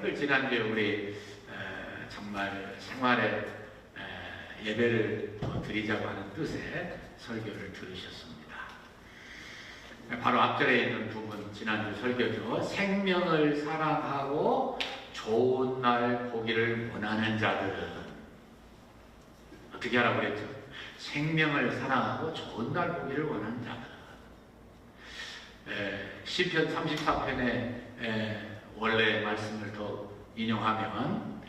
여러분들 지난주에 우리 정말 생활에 예배를 드리자고 하는 뜻의 설교를 들으셨습니다. 바로 앞절에 있는 부분, 지난주 설교죠. 생명을 사랑하고 좋은 날 보기를 원하는 자들은 어떻게 하라고 그랬죠? 생명을 사랑하고 좋은 날 보기를 원하는 자들은 시편 34편의 원래 말씀을 더 인용하면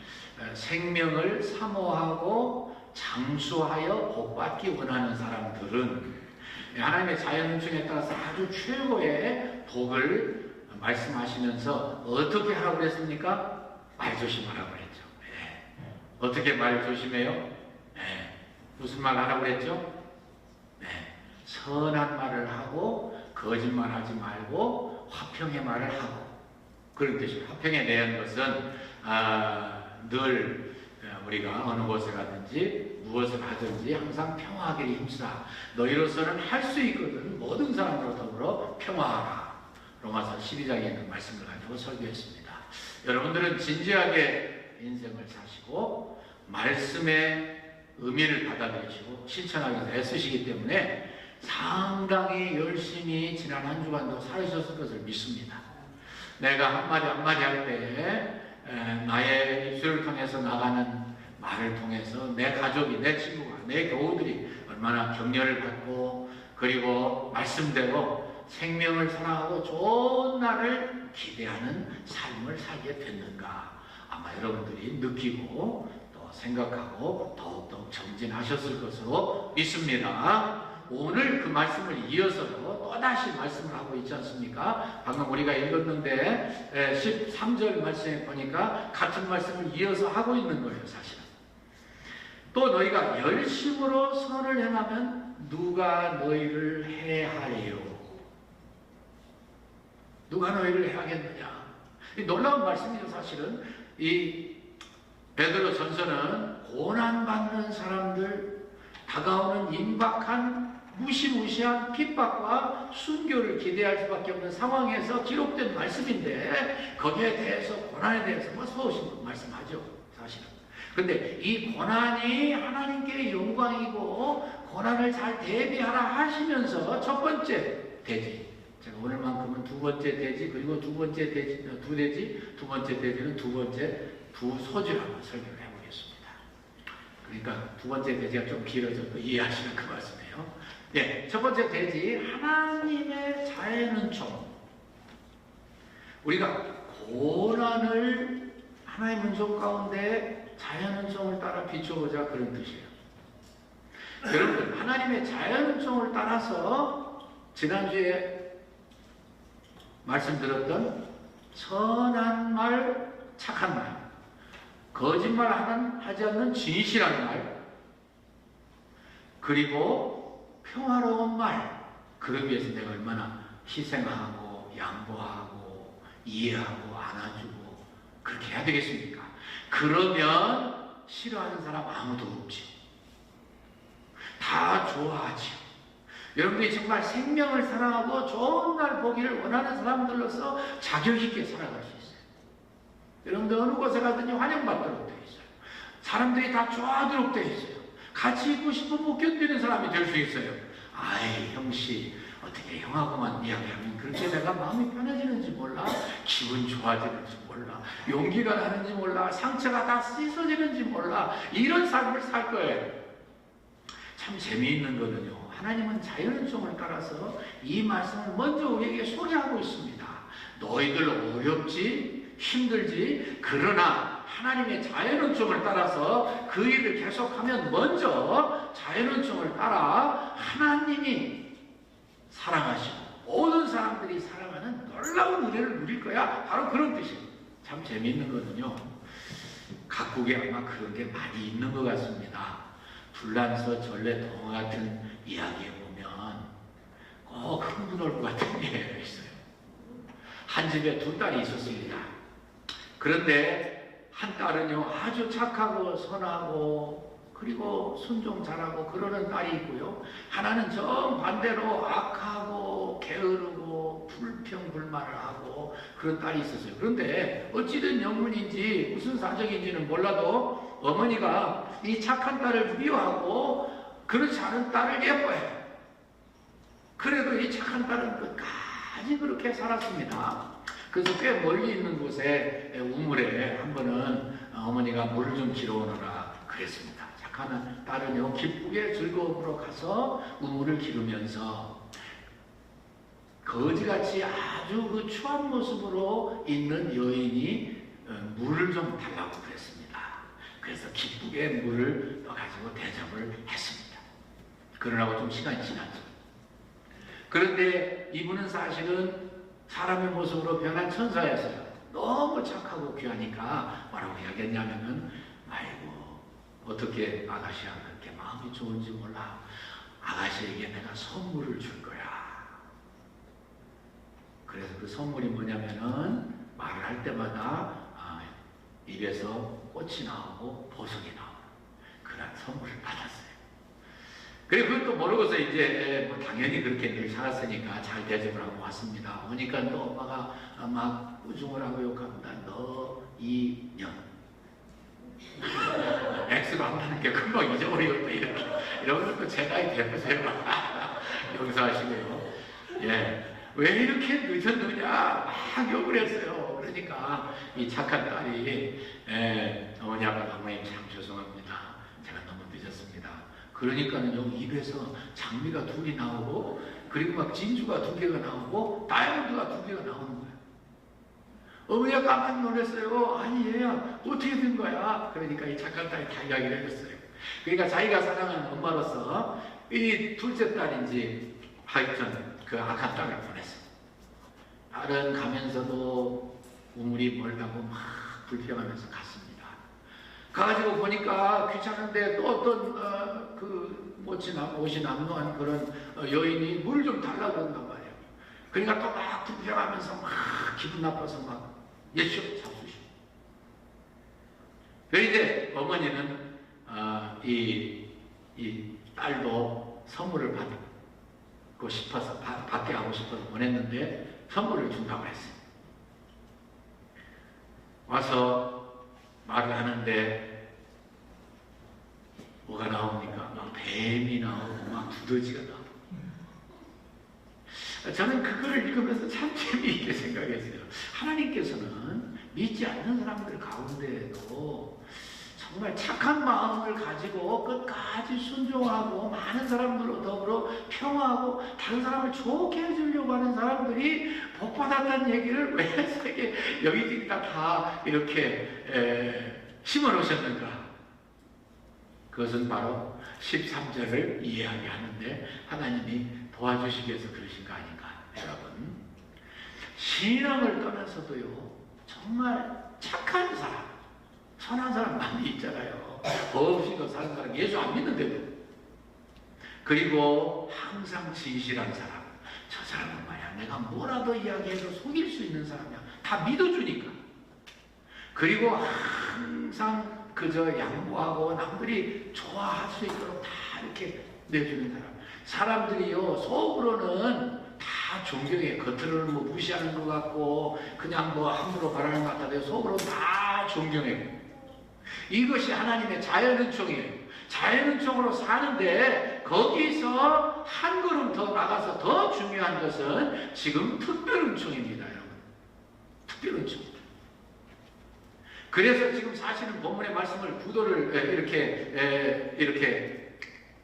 생명을 사모하고 장수하여 복받기 원하는 사람들은 하나님의 자연운총에 따라서 아주 최고의 복을 말씀하시면서 어떻게 하라고 그랬습니까? 말 조심하라고 그랬죠. 어떻게 말 조심해요? 무슨 말 하라고 그랬죠? 선한 말을 하고 거짓말하지 말고 화평의 말을 하고, 그런 뜻입니다. 화평에 대한 것은 늘 우리가 어느 곳에 가든지 무엇을 하든지 항상 평화하기를 힘쓰라. 너희로서는 할 수 있거든 모든 사람으로 더불어 평화하라. 로마서 12장에 있는 말씀을 가지고 설교했습니다. 여러분들은 진지하게 인생을 사시고 말씀의 의미를 받아들이시고 실천하기 위해서 애쓰시기 때문에 상당히 열심히 지난 한 주간도 살으셨을 것을 믿습니다. 내가 한마디 할 때에 나의 입술을 통해서 나가는 말을 통해서 내 가족이, 내 친구가, 내 교우들이 얼마나 격려를 받고, 그리고 말씀대로 생명을 사랑하고 좋은 날을 기대하는 삶을 살게 됐는가, 아마 여러분들이 느끼고 또 생각하고 더욱더 정진하셨을 것으로 믿습니다. 오늘 그 말씀을 이어서 또다시 말씀을 하고 있지 않습니까? 방금 우리가 읽었는데 13절 말씀에 보니까 같은 말씀을 이어서 하고 있는 거예요, 사실은. 또 너희가 열심으로 선을 행하면 누가 너희를 해하리요? 누가 너희를 해하겠느냐? 이 놀라운 말씀이죠, 사실은. 이 베드로 전서는 고난받는 사람들, 다가오는 임박한 무시무시한 핍박과 순교를 기대할 수밖에 없는 상황에서 기록된 말씀인데, 거기에 대해서, 고난에 대해서 서우신 말씀하죠, 사실은. 근데 이 고난이 하나님께 영광이고 고난을 잘 대비하라 하시면서 첫 번째 대지, 제가 오늘만큼은 두 번째 대지, 그리고 두 번째 대지, 두 번째 대지는 두 번째 두 소지를 한번 설명을 해보겠습니다. 그러니까 두 번째 대지가 좀 길어져도 이해하시는 그 말씀이에요. 첫 번째 대지, 하나님의 자연은총. 우리가 고난을 하나님의 은총 가운데 자연은총을 따라 비춰보자, 그런 뜻이에요. 여러분, 하나님의 자연은총을 따라서 지난주에 말씀드렸던 선한 말, 착한 말, 거짓말 하지 않는 진실한 말, 그리고 평화로운 말, 그러기 위해서 내가 얼마나 희생하고 양보하고 이해하고 안아주고 그렇게 해야 되겠습니까? 그러면 싫어하는 사람 아무도 없지. 다 좋아하지. 여러분들이 정말 생명을 사랑하고 좋은 날 보기를 원하는 사람들로서 자격 있게 살아갈 수 있어요. 여러분들 어느 곳에 가든지 환영받도록 되어 있어요. 사람들이 다 좋아하도록 되어 있어요. 같이 있고 싶으면 못 견디는 사람이 될 수 있어요. 아이, 형씨, 어떻게 형하고만 이야기하면 그렇게 내가 마음이 편해지는지 몰라, 기분 좋아지는지 몰라, 용기가 나는지 몰라, 상처가 다 씻어지는지 몰라, 이런 삶을 살 거예요. 참 재미있는 거는요, 하나님은 자연은총을 따라서 이 말씀을 먼저 우리에게 소개하고 있습니다. 너희들 어렵지, 힘들지, 그러나 하나님의 자연은총을 따라서 그 일을 계속하면 먼저 자연은총을 따라 하나님이 사랑하시고 모든 사람들이 사랑하는 놀라운 은혜를 누릴 거야. 바로 그런 뜻이에요. 참 재미있는 거는요, 각국에 아마 그런 게 많이 있는 것 같습니다. 불란서 전래동화 같은 이야기에 보면 꼭 흥분할 것 같은 예가 있어요. 한 집에 두 딸이 있었습니다. 그런데 한 딸은요, 아주 착하고 선하고 그리고 순종 잘하고 그러는 딸이 있고요, 하나는 정반대로 악하고 게으르고 하고 불평불만을 하고 그런 딸이 있었어요. 그런데 어찌된 영문인지 무슨 사정인지는 몰라도 어머니가 이 착한 딸을 미워하고 그렇지 않은 딸을 예뻐해요. 그래도 이 착한 딸은 끝까지 그렇게 살았습니다. 그래서 꽤 멀리 있는 곳에 우물에 한 번은 어머니가 물을 좀 길어오느라 그랬습니다. 착한 딸은요 기쁘게 즐거움으로 가서 우물을 기르면서 거지같이 아주 그 추한 모습으로 있는 여인이 물을 좀 달라고 그랬습니다. 그래서 기쁘게 물을 가지고 대접을 했습니다. 그러라고 좀 시간이 지났죠. 그런데 이분은 사실은 사람의 모습으로 변한 천사였어요. 너무 착하고 귀하니까 뭐라고 이야기했냐면은 아이고 어떻게 아가씨가 그렇게 마음이 좋은지 몰라. 아가씨에게 내가 선물을 줄 거야. 그래서 그 선물이 뭐냐면은 말을 할 때마다 입에서 꽃이 나오고 보석이 나오는 그런 선물을 받았어요. 그리고 그것도 모르고서 이제 뭐 당연히 그렇게 늘 살았으니까 잘 대접을 하고 왔습니다. 오니까 또 엄마가 막 우중을 하고 욕합니다. 너 이년 X로 한다는 게 금방 잊어버리고 또 이렇게 이러면 또 제 나이 되면서요. 용서하시고요. 예. 왜 이렇게 늦었느냐 막 욕을 했어요. 그러니까 이 착한 딸이 어머니 아빠 어머님 참 죄송합니다. 제가 너무 늦었습니다. 그러니까는 여기 입에서 장미가 2개 나오고 그리고 막 진주가 2개가 나오고 다이아몬드가 2개가 나오는 거예요. 어머니가 깜짝 놀랐어요. 아니 얘야 어떻게 된 거야? 그러니까 이 착한 딸이 다 이야기를 해줬어요. 그러니까 자기가 사랑하는 엄마로서 이 둘째 딸인지 하여튼 그 악한 딸을 보냈어요. 딸은 가면서도 우물이 멀다고 막 불평하면서 갔습니다. 가가지고 보니까 귀찮은데 또 어떤 그 옷이 남루한 그런 여인이 물 좀 달라고 그런단 말이에요. 그러니까 또 막 불평하면서 막 기분 나빠서 막 예쇼 잡수시오. 그래서 이제 어머니는 이 딸도 선물을 받고 싶어서 받게 하고 싶어서 보냈는데 선물을 준다고 했어요. 와서 말을 하는데 뭐가 나옵니까? 막 뱀이 나오고 막 두더지가 나오고. 저는 그거를 읽으면서 참 재미있게 생각했어요. 하나님께서는 믿지 않는 사람들 가운데에도 정말 착한 마음을 가지고 끝까지 순종하고 많은 사람들로 더불어 평화하고 다른 사람을 좋게 해주려고 하는 사람들이 복받았다는 얘기를 왜 세계 여기저기가 다 이렇게 심어놓으셨는가? 그것은 바로 13절을 이해하게 하는데 하나님이 도와주시기 위해서 그러신 거 아닌가? 여러분, 신앙을 떠나서도요 정말 착한 사람, 선한 사람 많이 있잖아요. 법 없이도 사는 사람, 예수 안 믿는데도. 그리고 항상 진실한 사람. 저 사람은 말이야, 내가 뭐라도 이야기해서 속일 수 있는 사람이야. 다 믿어주니까. 그리고 항상 그저 양보하고 남들이 좋아할 수 있도록 다 이렇게 내주는 사람. 사람들이요 속으로는 다 존경해. 겉으로는 뭐 무시하는 것 같고 그냥 뭐 함부로 바라는 것 같아도 속으로 다 존경해. 이것이 하나님의 자연은총이에요. 자연은총으로 사는데 거기서 한 걸음 더 나가서 더 중요한 것은 지금 특별은총입니다, 여러분. 특별은총. 그래서 지금 사실은 본문의 말씀을 구도를 이렇게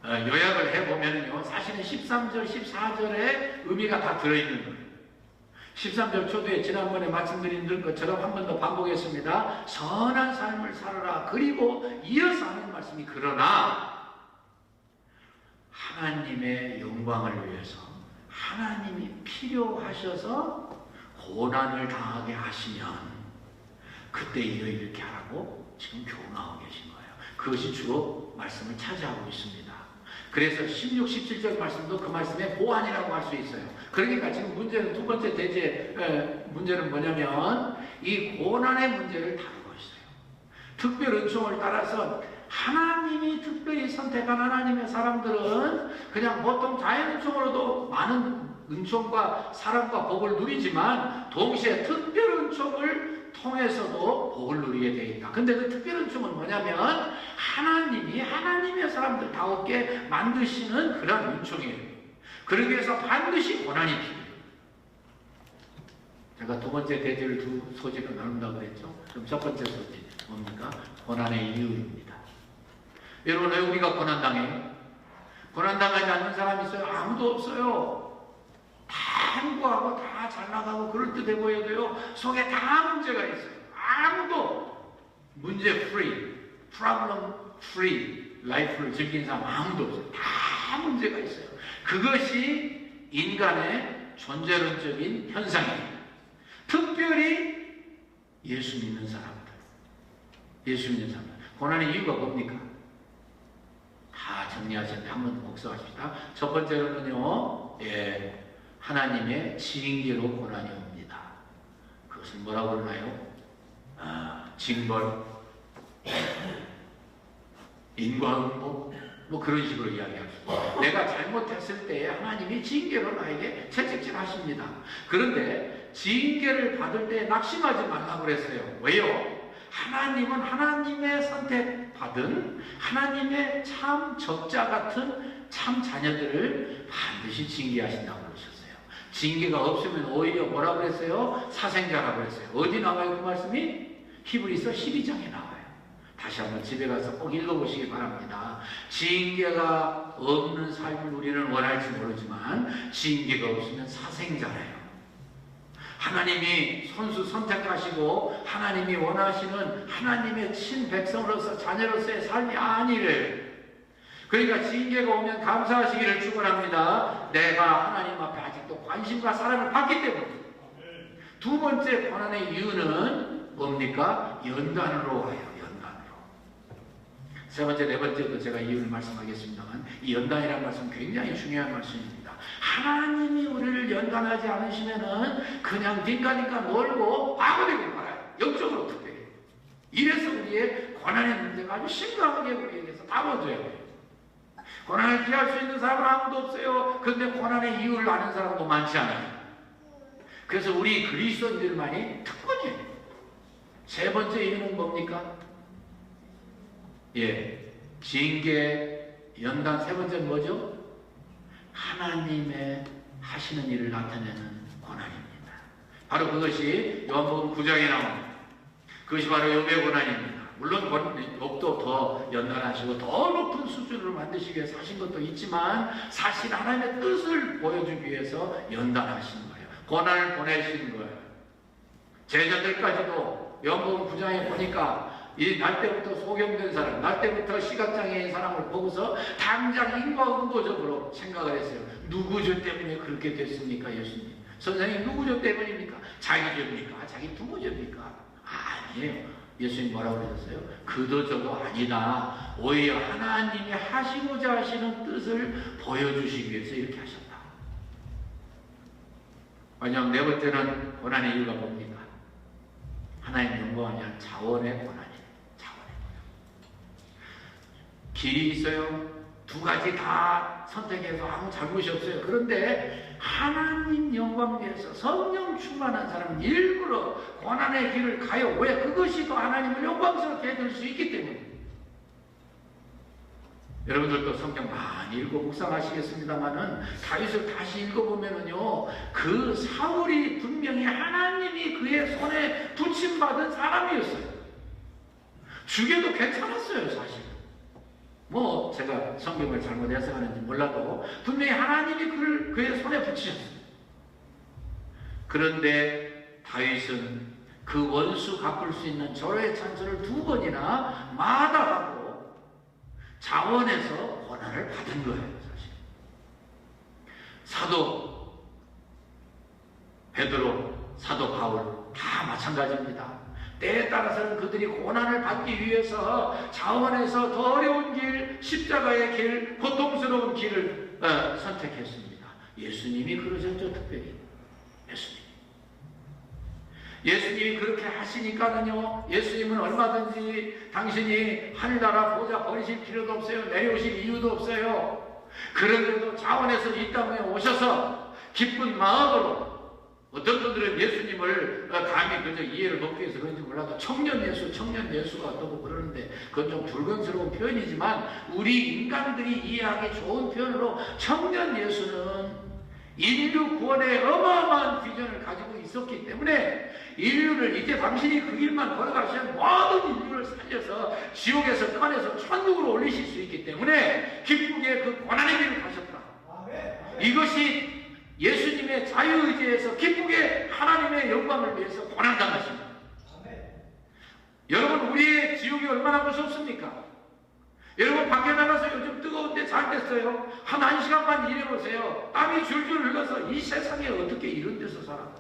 요약을 해보면요, 사실은 13절, 14절의 의미가 다 들어있는 거예요. 13절 초두에 지난번에 말씀드린 것처럼 한 번 더 반복했습니다. 선한 삶을 살아라. 그리고 이어서 하는 말씀이 그러나 하나님의 영광을 위해서 하나님이 필요하셔서 고난을 당하게 하시면 그때 이렇게 하라고 지금 교훈하고 계신 거예요. 그것이 주로 말씀을 차지하고 있습니다. 그래서 16, 17절 말씀도 그 말씀의 보완이라고 할 수 있어요. 그러니까 지금 문제는 두 번째 대제 문제는 뭐냐면 이 고난의 문제를 다루고 있어요. 특별 은총을 따라서 하나님이 특별히 선택한 하나님의 사람들은 그냥 보통 자연 은총으로도 많은 은총과 사랑과 복을 누리지만 동시에 특별 은총을 통해서도 복을 누리게 되어 있다. 근데 그 특별 은총은 뭐냐면 하나님이 하나님의 사람들 다웠게 만드시는 그런 은총이에요. 그러기 위해서 반드시 고난이 필요해요. 제가 두 번째 대지를 두 소지를 나눈다고 그랬죠. 그럼 첫 번째 소지 뭡니까? 고난의 이유입니다. 여러분, 왜 우리가 고난당해요? 고난당하지 않는 사람이 있어요? 아무도 없어요. 다 행복하고 다 잘나가고 그럴듯해 보여도요, 속에 다 문제가 있어요. 아무도 문제 프리, 프로블럼 프리 라이프를 즐긴 사람 아무도 없어요. 다 문제가 있어요. 그것이 인간의 존재론적인 현상입니다. 특별히 예수 믿는 사람들, 예수 믿는 사람들. 고난의 이유가 뭡니까? 다 정리하셨는데 한번 복습합시다. 첫 번째로는요, 하나님의 징계로 고난이 옵니다. 그것은 뭐라고 그러나요? 징벌, 인과응보, 뭐 그런 식으로 이야기합니다. 내가 잘못했을 때 하나님이 징계로 나에게 채찍질 하십니다. 그런데 징계를 받을 때 낙심하지 말라고 그랬어요. 왜요? 하나님은 하나님의 선택받은 하나님의 참 적자 같은 참 자녀들을 반드시 징계하신다고 그러셨어요. 징계가 없으면 오히려 뭐라고 그랬어요? 사생자라고 그랬어요. 어디 나와요 그 말씀이? 히브리서 12장에 나와요. 다시 한번 집에 가서 꼭 읽어보시기 바랍니다. 징계가 없는 삶을 우리는 원할지 모르지만 징계가 없으면 사생자래요. 하나님이 손수 선택하시고 하나님이 원하시는 하나님의 친백성으로서 자녀로서의 삶이 아니래요. 그러니까 징계가 오면 감사하시기를 축원합니다. 내가 하나님 앞에 아직도 관심과 사랑을 받기 때문에. 두 번째 고난의 이유는 뭡니까? 연단으로 와요. 세 번째, 네 번째도 제가 이유를 말씀하겠습니다만 이 연단이라는 말씀 굉장히 중요한 말씀입니다. 하나님이 우리를 연단하지 않으시면은 그냥 딩가딩가 놀고 바보되고 말아요. 영적으로 특별히. 이래서 우리의 고난의 문제가 아주 심각하게 우리에게서 다뤄져야 돼요. 고난을 피할 수 있는 사람은 아무도 없어요. 그런데 고난의 이유를 아는 사람도 많지 않아요. 그래서 우리 그리스도인들만이 특권이에요. 세 번째 이유는 뭡니까? 징계, 연단, 세 번째는 뭐죠? 하나님의 하시는 일을 나타내는 고난입니다. 바로 그것이 요한복음 9장에 나옵니다. 그것이 바로 욥의 고난입니다. 물론 욥도 더 연단하시고 더 높은 수준으로 만드시기 위해서 하신 것도 있지만 사실 하나님의 뜻을 보여주기 위해서 연단하신 거예요. 고난을 보내신 거예요. 제자들까지도 요한복음 9장에 보니까 이 날 때부터 소경된 사람, 날 때부터 시각장애인 사람을 보고서 당장 인과응보적으로 생각을 했어요. 누구 죄 때문에 그렇게 됐습니까, 예수님? 선생님, 누구 죄 때문입니까? 자기 죄입니까? 자기 부모 죄입니까? 아니에요. 예수님 뭐라고 그러셨어요? 그도저도 아니다. 오히려 하나님이 하시고자 하시는 뜻을 보여주시기 위해서 이렇게 하셨다. 왜냐하면 네 번째는 고난의 이유가 뭡니까? 하나님 영광을 위한 자원의 고난이에요. 길이 있어요. 두 가지 다 선택해서 아무 잘못이 없어요. 그런데 하나님 영광 위해서 성령 충만한 사람은 일부러 고난의 길을 가요. 왜? 그것이 더 하나님을 영광스럽게 해줄 수 있기 때문에. 여러분들도 성경 많이 읽어 묵상하시겠습니다만은 다윗을 다시 읽어보면은요, 그 사울이 분명히 하나님이 그의 손에 붙임받은 사람이었어요. 죽여도 괜찮았어요, 사실. 뭐 제가 성경을 잘못 해석하는지 몰라도 분명히 하나님이 그의 손에 붙이셨어요. 그런데 다윗은 그 원수 갚을 수 있는 절호의 찬스를 두 번이나 마다하고 자원해서 고난을 받은 거예요, 사실. 사도 베드로, 사도 바울 다 마찬가지입니다. 때에 따라서는 그들이 고난을 받기 위해서 자원해서 더 어려운 길, 십자가의 길, 고통스러운 길을 선택했습니다. 예수님이 그러셨죠, 특별히. 예수님이 그렇게 하시니까는요, 예수님은 얼마든지 당신이 하늘나라 보좌 버리실 필요도 없어요. 내려오실 이유도 없어요. 그런데도 자원해서 이 땅에 오셔서 기쁜 마음으로, 어떤 분들은 예수님을 감히 그저 이해를 돕기 위해서 그런지 몰라도 청년 예수가 어떠고 그러는데 그건 좀 불건스러운 표현이지만 우리 인간들이 이해하기 좋은 표현으로 청년 예수는 인류 구원의 어마어마한 비전을 가지고 있었기 때문에 인류를 이제 당신이 그 길만 걸어가시면 모든 인류를 살려서 지옥에서 꺼내서 천국으로 올리실 수 있기 때문에 기쁘게 그 고난의 길을 가셨다. 이것이 예수님의 자유의지에서 기쁘게 하나님의 영광을 위해서 고난당하십니다. 여러분, 우리의 지옥이 얼마나 무섭습니까? 여러분, 밖에 나가서 요즘 뜨거운데 잘 됐어요. 한 1시간만 일해보세요. 땀이 줄줄 흘러서 이 세상에 어떻게 이런 데서 살아?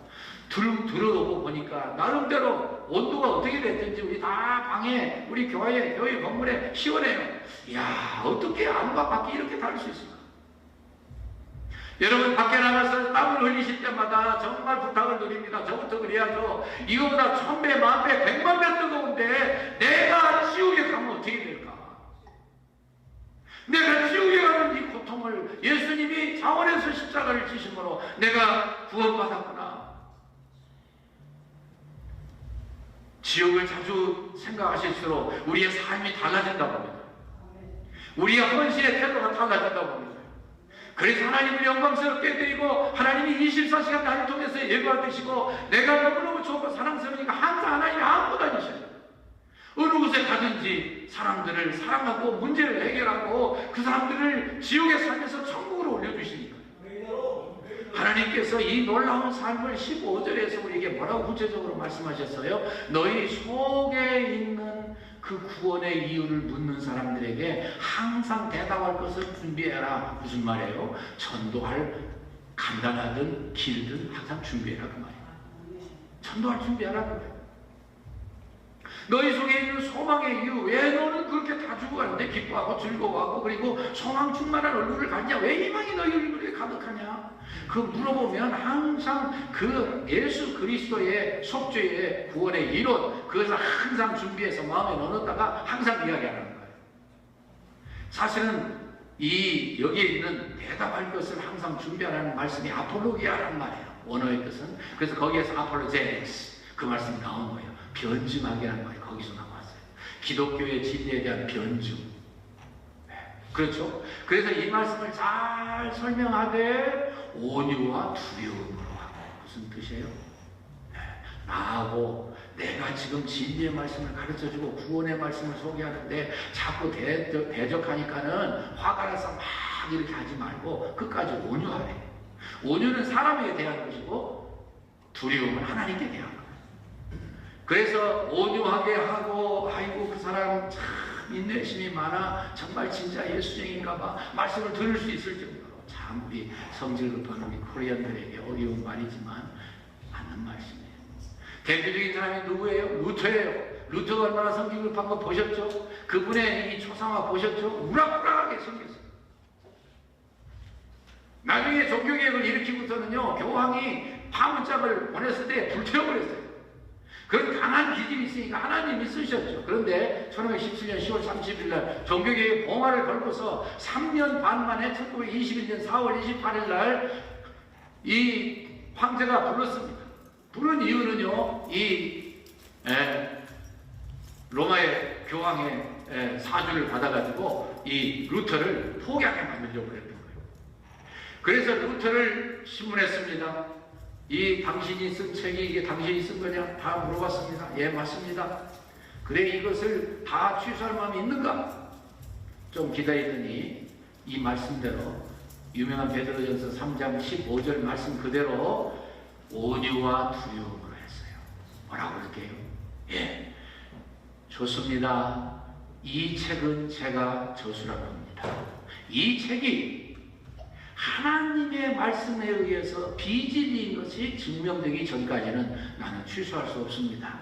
들어오고 보니까 나름대로 온도가 어떻게 됐든지 우리 다 방에, 우리 교회 건물에 시원해요. 이야, 어떻게 안과 밖에 이렇게 다를 수 있을까? 여러분, 밖에 나가서 땀을 흘리실 때마다 정말 부탁을 드립니다. 저부터 그래야죠. 이거보다 1000배, 10,000배, 1,000,000배 뜨거운데 내가 지옥에 가면 어떻게 될까? 내가 지옥에 가는 이 고통을 예수님이 자원에서 십자가를 지심으로 내가 구원받았구나. 지옥을 자주 생각하실수록 우리의 삶이 달라진다고 합니다. 우리의 헌신의 태도가 달라진다고 합니다. 그래서 하나님을 영광스럽게 드리고 하나님이 24시간 나를 통해서 예배하시고 내가 너무너무 좋고 사랑스러우니까 항상 하나님이 안고 다니셔요. 어느 곳에 가든지 사람들을 사랑하고 문제를 해결하고 그 사람들을 지옥의 삶에서 천국으로 올려주시니까 하나님께서 이 놀라운 삶을 15절에서 우리에게 뭐라고 구체적으로 말씀하셨어요? 너희 속에 있는 그 구원의 이유를 묻는 사람들에게 항상 대답할 것을 준비해라. 무슨 말이에요? 전도할 간단하든 길든 항상 준비해라 그 말이에요. 전도할 준비하라 그 말이에요. 너희 속에 있는 소망의 이유, 왜 너는 그렇게 다 죽어가는데 기뻐하고 즐거워하고 그리고 소망 충만한 얼굴을 갖냐? 왜 희망이 너희 얼굴에 가득하냐? 그 물어보면 항상 그 예수 그리스도의 속죄의 구원의 이론, 그것을 항상 준비해서 마음에 넣어놨다가 항상 이야기하는 거예요. 사실은 여기에 있는 대답할 것을 항상 준비하라는 말씀이 아폴로기아라는 말이에요. 원어의 뜻은. 그래서 거기에서 아폴로제닉스 그 말씀이 나온 거예요. 변증하게 하는 말이 거기서 나왔어요. 기독교의 진리에 대한 변증. 그렇죠? 그래서 이 말씀을 잘 설명하되 온유와 두려움으로 하고. 무슨 뜻이에요? 나하고 내가 지금 진리의 말씀을 가르쳐주고 구원의 말씀을 소개하는데 자꾸 대적하니까는 화가 나서 막 이렇게 하지 말고 끝까지 온유하래. 온유는 사람에게 대한 것이고 두려움은 하나님께 대한 거예요. 그래서 온유하게 하고, 아이고 그 사람 참 인내심이 많아, 정말 진짜 예수쟁인가 봐, 말씀을 들을 수 있을 정도로. 참 우리 성질 급한 우리 코리안들에게 어려운 말이지만 맞는 말씀이에요. 대표적인 사람이 누구예요? 루터예요. 루터가 얼마나 성질 급한 거 보셨죠? 그분의 이 초상화 보셨죠? 우락부락하게 생겼어요. 나중에 종교개혁을 일으키고서는요, 교황이 파문장을 보냈을 때 불태워버렸어요. 그런 강한 기질이 있으니까 하나님이 쓰셨죠. 그런데 1517년 10월 30일 날 종교개혁 봉화를 걸고서 3년 반 만에 1921년 4월 28일 날 이 황제가 불렀습니다. 부른 이유는요, 로마의 교황의 사주를 받아가지고 이 루터를 포기하게 만들려고 그랬던 거예요. 그래서 루터를 신문했습니다. 당신이 쓴 책이 이게 당신이 쓴 거냐? 다 물어봤습니다. 예, 맞습니다. 그래, 이것을 다 취소할 마음이 있는가? 좀 기다리더니 이 말씀대로 유명한 베드로전서 3장 15절 말씀 그대로 온유와 두려움으로 했어요. 뭐라고 그럴게요? 예, 좋습니다. 이 책은 제가 저술한 겁니다. 이 책이 하나님의 말씀에 의해서 비진리인 것이 증명되기 전까지는 나는 취소할 수 없습니다.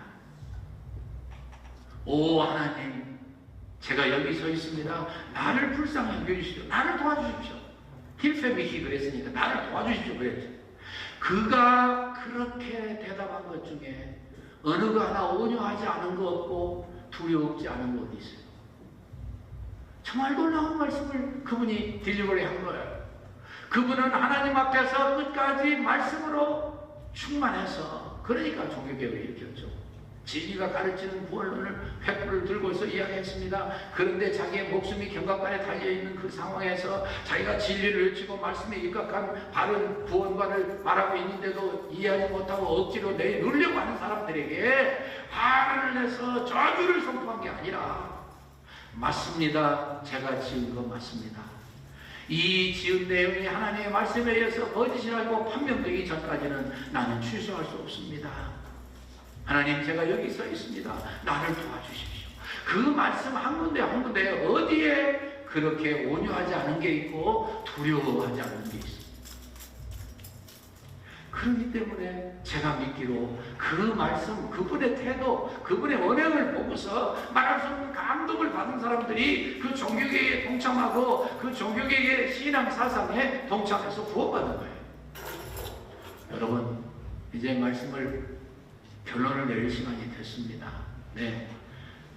오 하나님, 제가 여기 서 있습니다. 나를 불쌍히 여겨주십시오. 나를 도와주십시오. 힐페미히 그랬으니까 나를 도와주십시오 그랬죠. 그가 그렇게 대답한 것 중에 어느 거 하나 온유하지 않은 거 없고 두려움지 않은 거 어디 있어요? 정말 놀라운 말씀을 그분이 딜리버리 한 거예요. 그분은 하나님 앞에서 끝까지 말씀으로 충만해서 그러니까 종교개혁을 일으켰죠. 진리가 가르치는 구원론을 횃불을 들고서 이야기했습니다. 그런데 자기의 목숨이 경각반에 달려있는 그 상황에서 자기가 진리를 외치고 말씀에 입각한 바른 구원관을 말하고 있는데도 이해하지 못하고 억지로 누리려고 하는 사람들에게 화를 내서 저주를 선포한 게 아니라 맞습니다. 제가 지은 거 맞습니다. 이 지은 내용이 하나님의 말씀에 의해서 거짓이라고 판명되기 전까지는 나는 취소할 수 없습니다. 하나님, 제가 여기 서 있습니다. 나를 도와주십시오. 그 말씀 한 군데 한 군데 어디에 그렇게 온유하지 않은 게 있고 두려워하지 않은 게 있습니다. 그렇기 때문에 제가 믿기로 그 말씀, 그분의 태도, 그분의 언행을 보고서 말할 수 없는 감동을 받은 사람들이 그 종교개혁에 동참하고 그 종교개혁의 신앙 사상에 동참해서 구원받은 거예요. 여러분, 이제 말씀을 결론을 내릴 시간이 됐습니다. 네.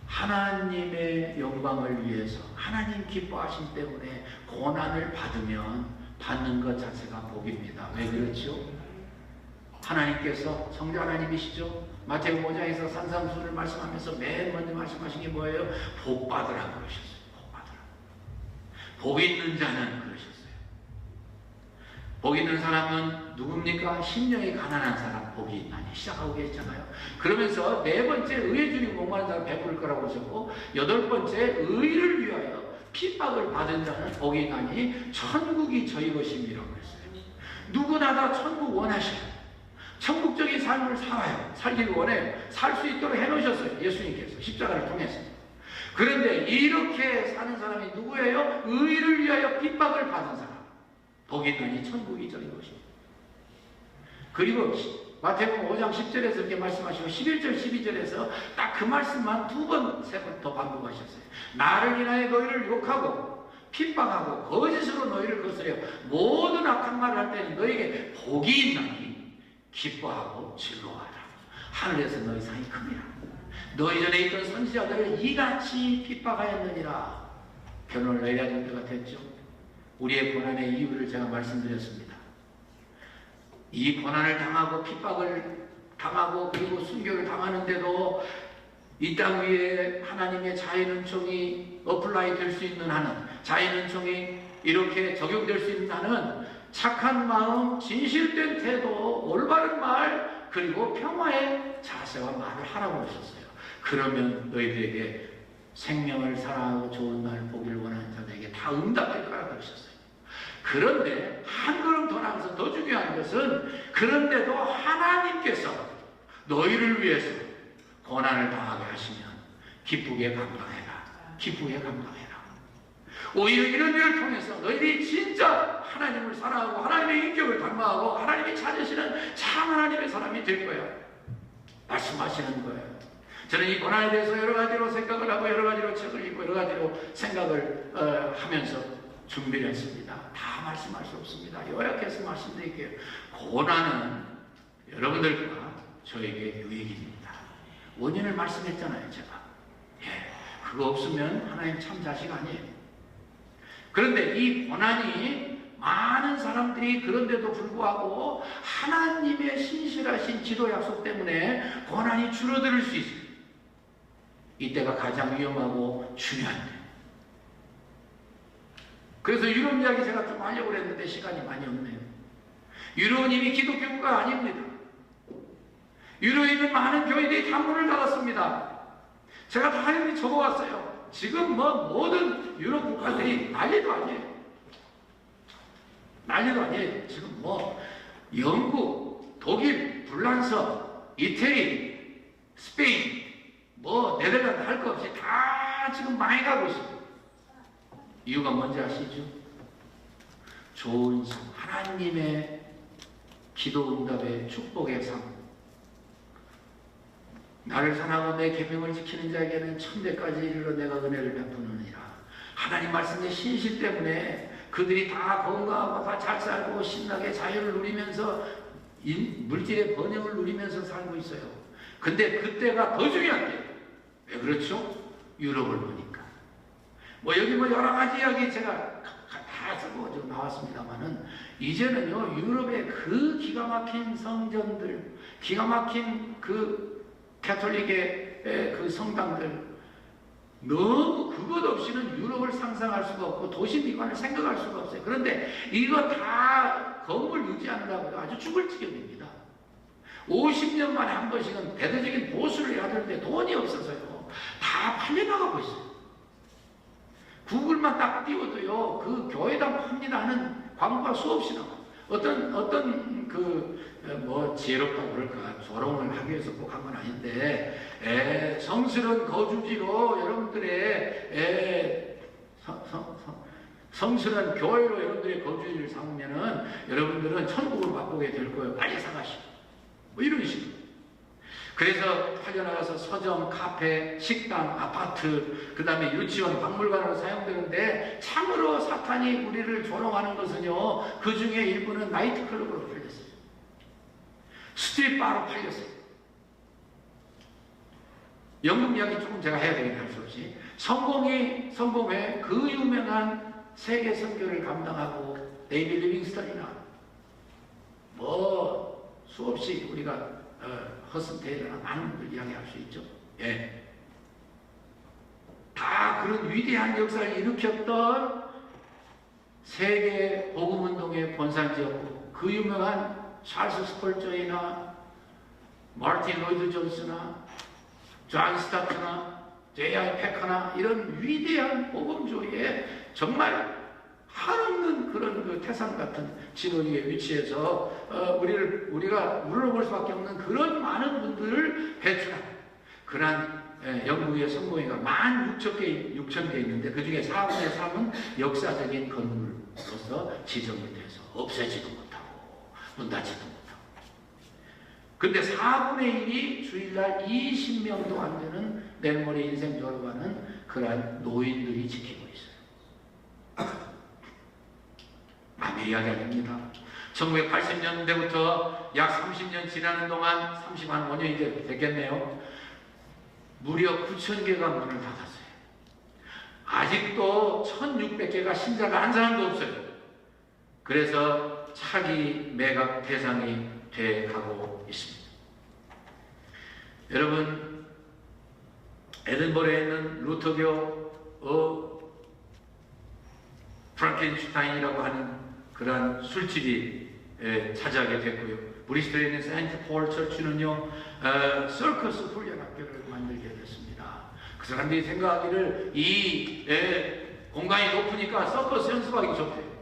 하나님의 영광을 위해서 하나님 기뻐하심 때문에 고난을 받으면 받는 것 자체가 복입니다. 왜 그렇죠? 하나님께서 성자 하나님이시죠? 마태복음 5장에서 산상수훈을 말씀하면서 맨 먼저 말씀하신 게 뭐예요? 복 받으라고 그러셨어요. 복 받으라. 복 있는 자는 그러셨어요. 복 있는 사람은 누굽니까? 심령이 가난한 사람 복이 있나니 시작하고 계시잖아요. 그러면서 네 번째 의에 주님 목마른 사람 배부를 거라고 하셨고, 여덟 번째 의를 위하여 핍박을 받은 자는 복이 있나니 천국이 저희 것임이라고 했어요. 누구나 다 천국 원하셔요. 천국적인 삶을 살기를 원해요. 살 수 있도록 해놓으셨어요. 예수님께서 십자가를 통해서. 그런데 이렇게 사는 사람이 누구예요? 의를 위하여 핍박을 받은 사람. 복이 있나니 천국이 저희 것입니다. 그리고 마태복음 5장 10절에서 이렇게 말씀하시고 11절 12절에서 딱 그 말씀만 두 번, 세 번 더 반복하셨어요. 나를 인하여 너희를 욕하고 핍박하고 거짓으로 너희를 거스려 모든 악한 말을 할 때는 너희에게 복이 있나니 기뻐하고 즐거워하라. 하늘에서 너희 상이 큽니다. 너희 전에 있던 선지자들을 이같이 핍박하였느니라. 결론을 내려야 될 때가 됐죠. 우리의 고난의 이유를 제가 말씀드렸습니다. 이 고난을 당하고 핍박을 당하고 그리고 순교를 당하는데도 이 땅 위에 하나님의 자연은총이 어플라이 될 수 있는 한은, 자연은총이 이렇게 적용될 수 있는 한은 착한 마음, 진실된 태도, 올바른 말, 그리고 평화의 자세와 말을 하라고 하셨어요. 그러면 너희들에게 생명을 사랑하고 좋은 날 보기를 원하는 자들에게 다 응답될 거라고 그러셨어요. 그런데 한 걸음 더 나가서 더 중요한 것은, 그런데도 하나님께서 너희를 위해서 고난을 당하게 하시면 기쁘게 감당해라. 기쁘게 감당해라. 오히려 이런 일을 통해서 너희들이 진짜 하나님을 사랑하고 하나님의 인격을 닮아가고 하나님이 찾으시는 참 하나님의 사람이 될 거야. 말씀하시는 거예요. 저는 이 고난에 대해서 여러 가지로 생각을 하고 여러 가지로 책을 읽고 여러 가지로 생각을 하면서 준비를 했습니다. 다 말씀할 수 없습니다. 요약해서 말씀드릴게요. 고난은 여러분들과 저에게 유익입니다. 원인을 말씀했잖아요, 제가. 예, 그거 없으면 하나님 참 자식 아니에요. 그런데 이 고난이 많은 사람들이 그런데도 불구하고 하나님의 신실하신 지도 약속 때문에 고난이 줄어들 수 있어요. 이때가 가장 위험하고 중요한데. 그래서 유럽 이야기 제가 좀 하려고 했는데 시간이 많이 없네요. 유럽은 이미 기독교국가 아닙니다. 유럽에 있는 많은 교회들이 다 문을 닫았습니다. 제가 다 이렇게 적어왔어요. 지금 모든 유럽 국가들이 난리도 아니에요. 난리도 아니에요. 지금 영국, 독일, 불란서, 이태리, 스페인, 네덜란드 할 거 없이 다 지금 망해가고 있어요. 이유가 뭔지 아시죠? 좋은 삶, 하나님의 기도 응답의 축복의 삶. 나를 사랑하고 내 계명을 지키는 자에게는 천대까지 이르러 내가 은혜를 베푸느니라. 하나님 말씀의 신실 때문에 그들이 다 건강하고 다 잘 살고 신나게 자유를 누리면서 물질의 번영을 누리면서 살고 있어요. 근데 그때가 더 중요한 게, 왜 그렇죠? 유럽을 보니까 여기 여러 가지 이야기 제가 다 다 쓰고 나왔습니다만은 이제는요 유럽의 그 기가 막힌 성전들, 기가 막힌 그 가톨릭의 그 성당들, 너무 그것 없이는 유럽을 상상할 수가 없고 도시 미관을 생각할 수가 없어요. 그런데 이거 다 건물 유지한다고 아주 죽을 지경입니다. 50년 만에 한 번씩은 대대적인 보수를 해야 되는데 돈이 없어서요 다 팔려나가고 있어요. 구글만 딱 띄워도요 그 교회당 팝니다 하는 광고가 수없이 나와요. 어떤 지혜롭다고 그럴까, 조롱을 하기 위해서 꼭 한 건 아닌데, 성스러운 거주지로 여러분들의 성스러운 교회로 여러분들의 거주지를 삼으면은 여러분들은 천국을 맛보게 될 거예요. 빨리 사가시고. 뭐 이런 식으로. 그래서 팔려나가서 서점, 카페, 식당, 아파트, 그 다음에 유치원, 박물관으로 사용되는데 참으로 사탄이 우리를 조롱하는 것은요 그 중에 일부는 나이트클럽으로 팔렸어요. 스트릿바로 팔렸어요. 연금 이야기 조금 제가 해야 되겠네, 할 수 없이. 성공회 그 유명한 세계 선교를 감당하고 데이비 리빙스턴이나 뭐 수없이 우리가 허슨 테일러나 많은 분들 이야기할 수 있죠. 예. 다 그런 위대한 역사를 일으켰던 세계 복음운동의 본산지였고 그 유명한 찰스 스펄저이나 마틴 로이드 존스나 존 스타트나 J.I. 패커나 이런 위대한 복음주의에 정말 한없는 그런 그 태산 같은 진원의 위치에서 우리가 물러볼 수밖에 없는 그런 많은 분들을 배출한 그러한 영국의 성공회가 16,000개 있는데 그 중에 4분의 3은 역사적인 건물로서 지정이 돼서 없애지도 못하고 문 닫지도 못하고. 근데 4분의 1이 주일날 20명도 안 되는 내일 모레 인생 졸업하는 그러한 노인들이 지키고 있어요. 남의 이야기 아닙니다. 1980년대부터 약 30년 지나는 동안 35년이 이제 됐겠네요. 무려 9,000개가 문을 닫았어요. 아직도 1,600개가 신자가 한 사람도 없어요. 그래서 차기 매각 대상이 돼가고 있습니다. 여러분, 에든버러에 있는 루터교 프랑켄슈타인이라고 하는 그러한 술집이 차지하게 됐고요. 브리스톨에 있는 세인트 폴 처치는요 서커스 훈련 학교를 만들게 됐습니다. 그 사람들이 생각하기를 이 공간이 높으니까 서커스 연습하기 좋대요.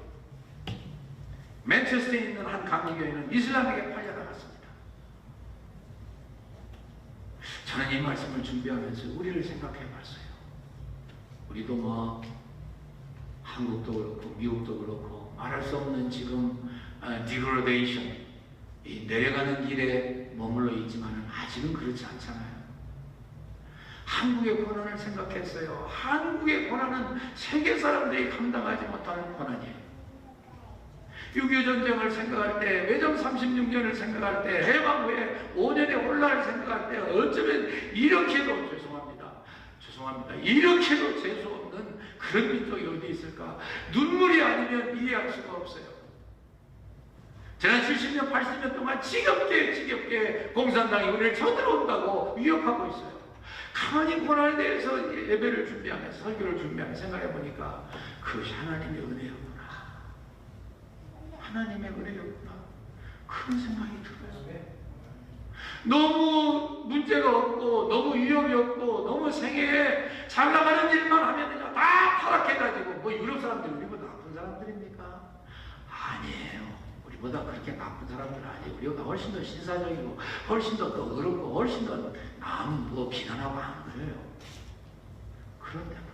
맨체스터에 있는 한 강의교회는 이슬람에게 팔려나갔습니다. 저는 이 말씀을 준비하면서 우리를 생각해 봤어요. 우리도 뭐 한국도 그렇고 미국도 그렇고 말할 수 없는 지금 디그로데이션, 이 내려가는 길에 머물러 있지만 아직은 그렇지 않잖아요. 한국의 고난을 생각했어요. 한국의 고난은 세계 사람들이 감당하지 못하는 고난이에요. 6.25 전쟁을 생각할 때, 외정 36년을 생각할 때, 해방 후에 5년의 혼란을 생각할 때 어쩌면 이렇게도 죄송합니다. 이렇게도 재수 없는 그런 민족이 어디 있을까? 눈물이 아니면 이해할 수가 없어요. 지난 70년, 80년 동안 지겹게 공산당이 우리를 쳐들어온다고 위협하고 있어요. 가만히 고난에 대해서 예배를 준비하면서 설교를 준비하면서 생각해 보니까 그것이 하나님의 은혜였구나. 하나님의 은혜였구나. 그런 생각이 들어요. 너무 문제가 없고 너무 위협이 없고 너무 생애에 잘 나가는 일만 하면 그냥 다 타락해가지고 뭐 유럽 사람들이 우리보다 나쁜 사람들입니까? 아니에요. 우리보다 그렇게 나쁜 사람들은 아니에요. 우리가 훨씬 더 신사적이고 훨씬 더 어렵고 훨씬 더 남 뭐 비난하고 하는 거예요. 그런데도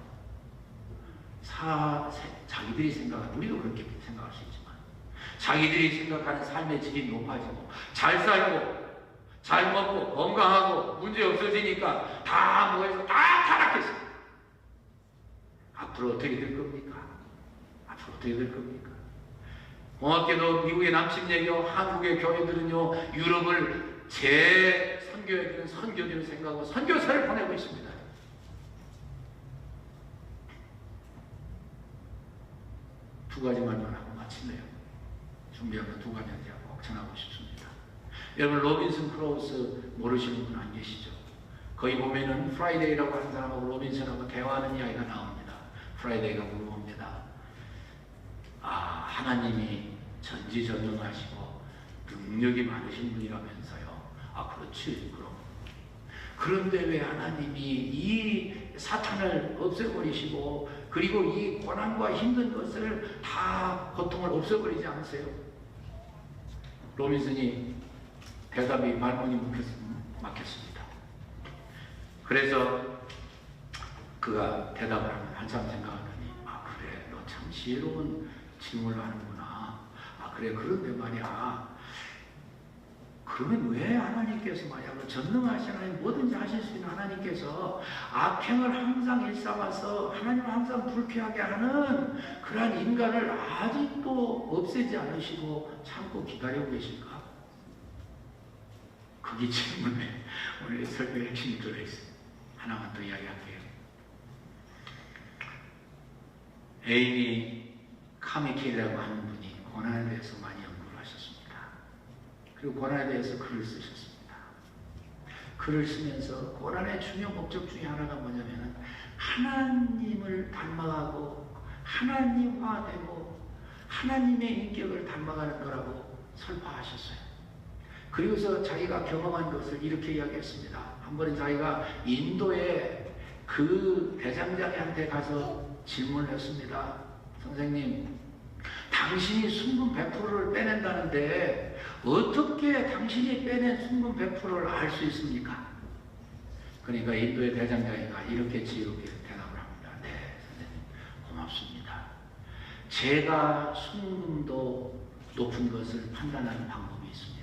자기들이 생각하는, 우리도 그렇게 생각할 수 있지만 자기들이 생각하는 삶의 질이 높아지고 잘 살고 잘 먹고 건강하고 문제 없어지니까 다 뭐해서 다 타락했어요. 앞으로 어떻게 될 겁니까? 앞으로 어떻게 될 겁니까? 고맙게도 미국의 남침예교, 한국의 교회들은요 유럽을 제 선교해주는 선교지로 생각하고 선교사를 보내고 있습니다. 두 가지만 하고 마치네요. 준비한 거 두 가지는 제가 꼭 전하고 싶습니다. 여러분 로빈슨 크로우스 모르시는 분 안 계시죠? 거기 보면은 프라이데이라고 하는 사람하고 로빈슨하고 대화하는 이야기가 나옵니다. 프라이데이가 물어봅니다. 하나님이 전지전능하시고 능력이 많으신 분이라면서요. 그렇지. 그럼 그런데 왜 하나님이 이 사탄을 없애버리시고 그리고 이 고난과 힘든 것을 다 고통을 없애버리지 않으세요? 로빈슨이 대답이 말문이 막혔습니다. 그래서 그가 대답을 하면 한참 생각하더니 그래 너 참 지혜로운 질문을 하는구나. 그래 그런데 말이야 그러면 왜 하나님께서 말이야 전능하신 하나님 뭐든지 하실 수 있는 하나님께서 악행을 항상 일삼아서 하나님을 항상 불쾌하게 하는 그러한 인간을 아직도 없애지 않으시고 참고 기다리고 계실까? 그게 질문에 오늘 설교의 핵심이 들어있어요. 하나만 더 이야기할게요. 에이미 카미키라고 하는 분이 고난에 대해서 많이 연구를 하셨습니다. 그리고 고난에 대해서 글을 쓰셨습니다. 글을 쓰면서 고난의 중요 목적 중에 하나가 뭐냐면 하나님을 닮아가고 하나님화되고 하나님의 인격을 닮아가는 거라고 설파하셨어요. 그리고서 자기가 경험한 것을 이렇게 이야기했습니다. 한 번은 자기가 인도의 그 대장장이한테 가서 질문을 했습니다. 선생님, 당신이 순금 100%를 빼낸다는데 어떻게 당신이 빼낸 순금 100%를 알 수 있습니까? 그러니까 인도의 대장장이가 이렇게 지혜롭게 대답을 합니다. 네, 선생님, 고맙습니다. 제가 순금도 높은 것을 판단하는 방법이 있습니다.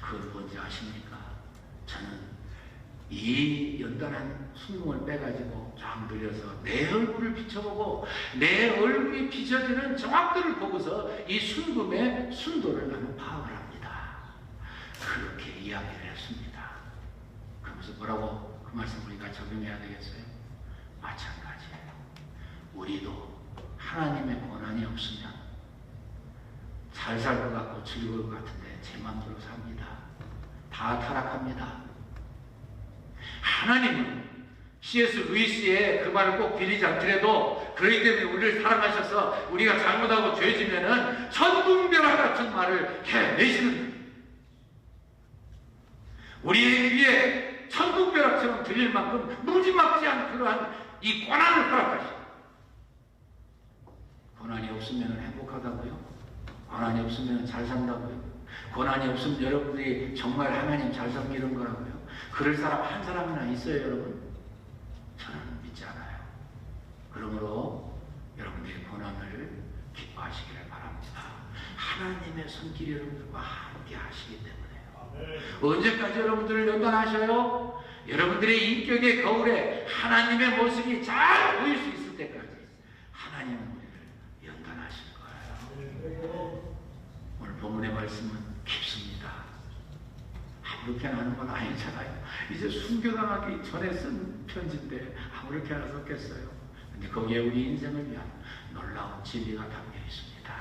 그걸 뭔지 아십니까? 저는 이 연단한 순금을 빼가지고 쫙 늘려서 내 얼굴을 비춰보고 내 얼굴이 비춰지는 정확도를 보고서 이 순금의 순도를 나는 파악을 합니다. 그렇게 이야기를 했습니다. 그러면서 뭐라고 그 말씀 우리가 적용해야 되겠어요? 마찬가지예요. 우리도 하나님의 권한이 없으면 잘 살 것 같고 즐거울 것 같은데 제 마음대로 삽니다. 다 타락합니다. 하나님은 C.S. 루이스의 그 말을 꼭 빌리지 않더라도 그렇기 때문에 우리를 사랑하셔서 우리가 잘못하고 죄지면은 천둥벼락 같은 말을 해내시는 우리의 귀에 천둥벼락처럼 들릴 만큼 무지막지한 그러한 이 고난을 허락하시고 고난이 없으면 행복하다고요? 고난이 없으면 잘 산다고요? 고난이 없으면 여러분들이 정말 하나님 잘 섬기는 거라고요? 그럴 사람 한 사람이나 있어요, 여러분? 저는 믿지 않아요. 그러므로 여러분들이 고난을 기뻐하시기를 바랍니다. 하나님의 손길이 여러분들과 함께 하시기 때문에요. 언제까지 여러분들을 연단하셔요? 여러분들의 인격의 거울에 하나님의 모습이 잘 보일 수 있을 때까지 하나님은 우리를 연단하실 거예요. 오늘 본문의 말씀은 깊습니다. 아무렇게나 하는 건 아니잖아요. 이제 순교당하기 전에 쓴 편지인데 아무렇게나 썼겠어요. 근데 거기에 우리 인생을 위한 놀라운 진리가 담겨 있습니다.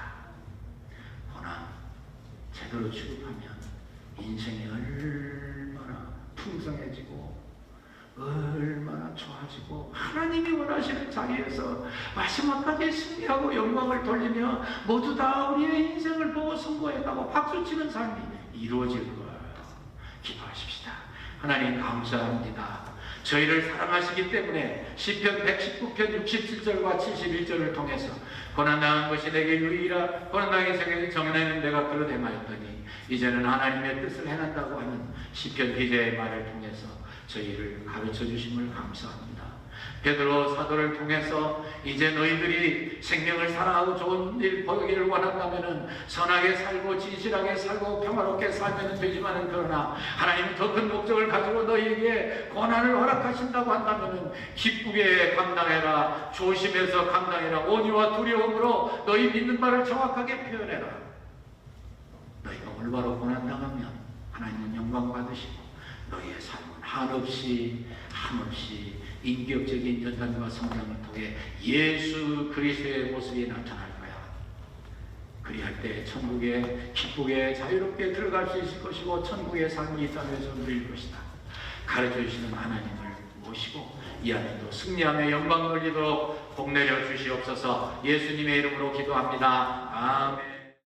고난 제대로 취급하면 인생이 얼마나 풍성해지고 얼마나 좋아지고 하나님이 원하시는 자리에서 마지막까지 승리하고 영광을 돌리며 모두 다 우리의 인생을 보고 선고했다고 박수치는 삶이 이루어질 거예요. 기도하십시다. 하나님 감사합니다. 저희를 사랑하시기 때문에 시편 119편 67절과 71절을 통해서 고난당한 것이 내게 유의라 고난당한 세계를 정해내는 내가 그로 행하였더니 이제는 하나님의 뜻을 행한다고 하는 시편 기자의 말을 통해서 저희를 가르쳐 주심을 감사합니다. 베드로 사도를 통해서 이제 너희들이 생명을 사랑하고 좋은 일 보기를 원한다면 선하게 살고 진실하게 살고 평화롭게 살면 되지만은 그러나 하나님 더 큰 목적을 가지고 너희에게 고난을 허락하신다고 한다면 기쁘게 감당해라. 조심해서 감당해라. 온유와 두려움으로 너희 믿는 바를 정확하게 표현해라. 너희가 올바로 고난당하면 하나님은 영광 받으시고 너희의 삶은 한없이 인격적인 연단과 성장을 통해 예수 그리스도의 모습이 나타날 거야. 그리할 때 천국에 기쁘게 자유롭게 들어갈 수 있을 것이고 천국의 삶이 이 땅에서 누릴 것이다. 가르쳐 주시는 하나님을 모시고 이 안에도 승리하며 영광 돌리도록 복 내려 주시옵소서. 예수님의 이름으로 기도합니다. 아멘.